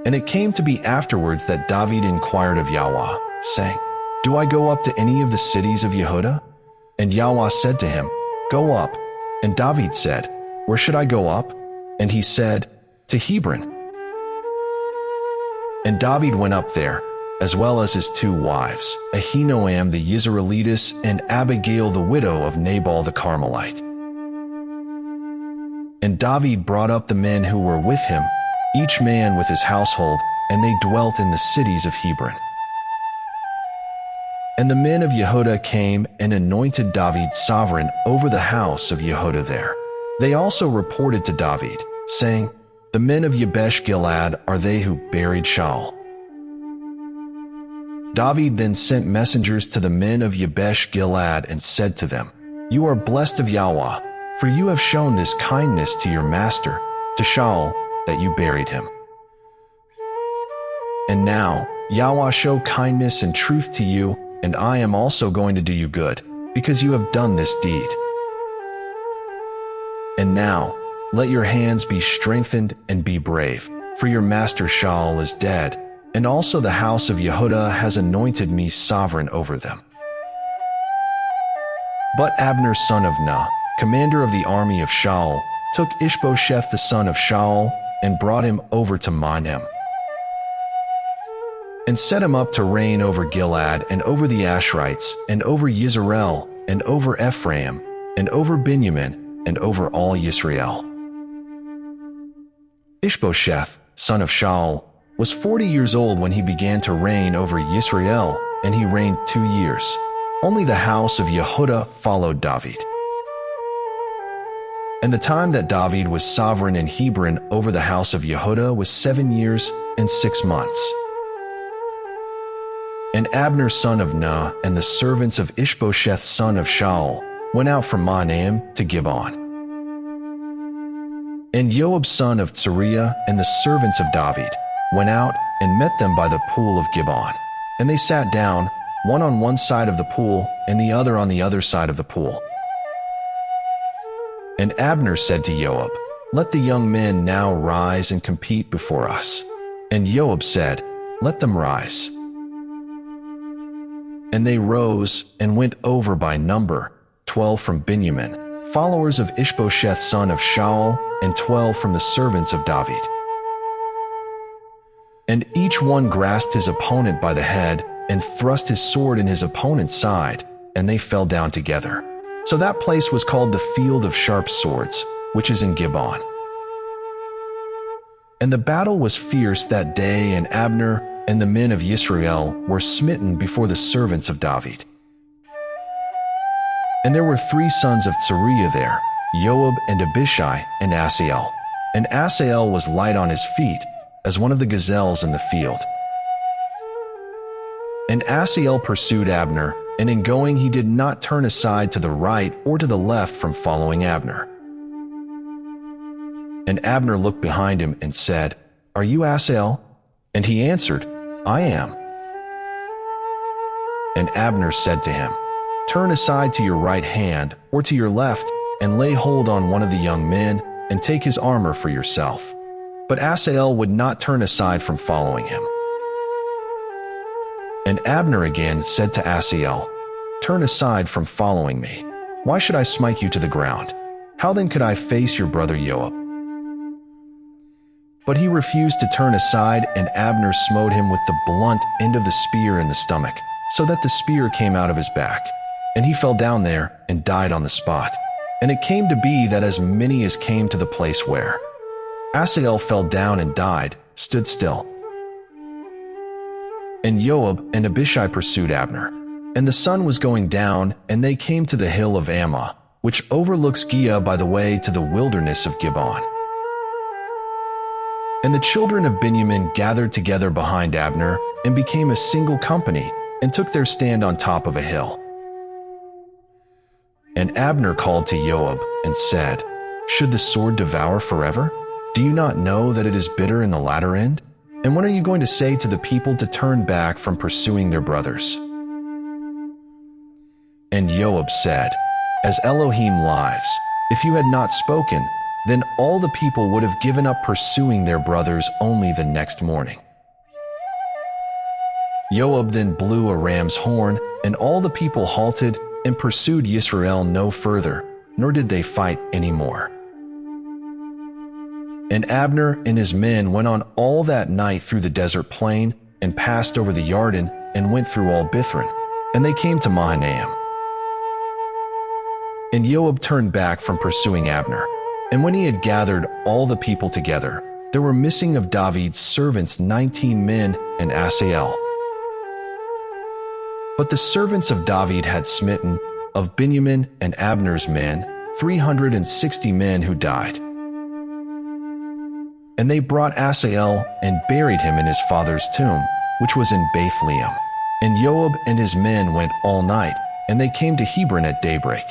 And it came to be afterwards that David inquired of Yahweh, saying, Do I go up to any of the cities of Yehudah? And Yahweh said to him, Go up. And David said, Where should I go up? And he said, To Hebron. And David went up there, as well as his 2 wives, Ahinoam the Yisraelitess and Abigail the widow of Nabal the Carmelite. And David brought up the men who were with him, each man with his household, and they dwelt in the cities of Hebron. And the men of Yehudah came and anointed David sovereign over the house of Yehudah there. They also reported to David, saying, The men of Yabesh Gilead are they who buried Shaul. David then sent messengers to the men of Yabesh Gilead and said to them, You are blessed of Yahweh, for you have shown this kindness to your master, to Shaul, that you buried him. And now, Yahweh show kindness and truth to you, and I am also going to do you good, because you have done this deed. And now, let your hands be strengthened and be brave, for your master Shaul is dead, and also the house of Yehudah has anointed me sovereign over them. But Abner son of Ner, commander of the army of Shaul, took Ishbosheth the son of Shaul, and brought him over to Mahanaim, and set him up to reign over Gilead, and over the Asherites, and over Yisrael, and over Ephraim, and over Benjamin, and over all Yisrael. Ishbosheth, son of Shaul, was 40 years old when he began to reign over Yisrael, and he reigned 2 years. Only the house of Yehudah followed David. And the time that David was sovereign in Hebron over the house of Yehudah was 7 years and 6 months. And Abner son of Ner and the servants of Ishbosheth son of Shaul went out from Mahanaim to Gibeon. And Joab son of Tzariah and the servants of David went out and met them by the pool of Gibeon. And they sat down, one on one side of the pool and the other on the other side of the pool. And Abner said to Joab, Let the young men now rise and compete before us. And Joab said, Let them rise. And they rose and went over by number, 12 from Benjamin, followers of Ishbosheth son of Shaul, and 12 from the servants of David. And each one grasped his opponent by the head, and thrust his sword in his opponent's side, and they fell down together. So that place was called the Field of Sharp Swords, which is in Gibeon. And the battle was fierce that day, and Abner and the men of Yisrael were smitten before the servants of David. And there were 3 sons of Tzariah there, Joab and Abishai and Asael. And Asael was light on his feet, as one of the gazelles in the field. And Asael pursued Abner, and in going he did not turn aside to the right or to the left from following Abner. And Abner looked behind him and said, Are you Asael? And he answered, I am. And Abner said to him, Turn aside to your right hand or to your left, and lay hold on one of the young men, and take his armor for yourself. But Asael would not turn aside from following him. And Abner again said to Asael, Turn aside from following me. Why should I smite you to the ground? How then could I face your brother Joab? But he refused to turn aside, and Abner smote him with the blunt end of the spear in the stomach, so that the spear came out of his back. And he fell down there and died on the spot. And it came to be that as many as came to the place where Asael fell down and died, stood still. And Joab and Abishai pursued Abner. And the sun was going down, and they came to the hill of Ammah, which overlooks Giah by the way to the wilderness of Gibeon. And the children of Benjamin gathered together behind Abner, and became a single company, and took their stand on top of a hill. And Abner called to Joab, and said, Should the sword devour forever? Do you not know that it is bitter in the latter end? And when are you going to say to the people to turn back from pursuing their brothers? And Joab said, As Elohim lives, if you had not spoken, then all the people would have given up pursuing their brothers only the next morning. Joab then blew a ram's horn, and all the people halted and pursued Israel no further, nor did they fight any more. And Abner and his men went on all that night through the desert plain, and passed over the Jordan, and went through all Bithron, and they came to Mahanaim. And Joab turned back from pursuing Abner, and when he had gathered all the people together, there were missing of David's servants 19 men and Asael. But the servants of David had smitten, of Benjamin and Abner's men, 360 men who died. And they brought Asael and buried him in his father's tomb, which was in Bethlehem. And Joab and his men went all night, and they came to Hebron at daybreak.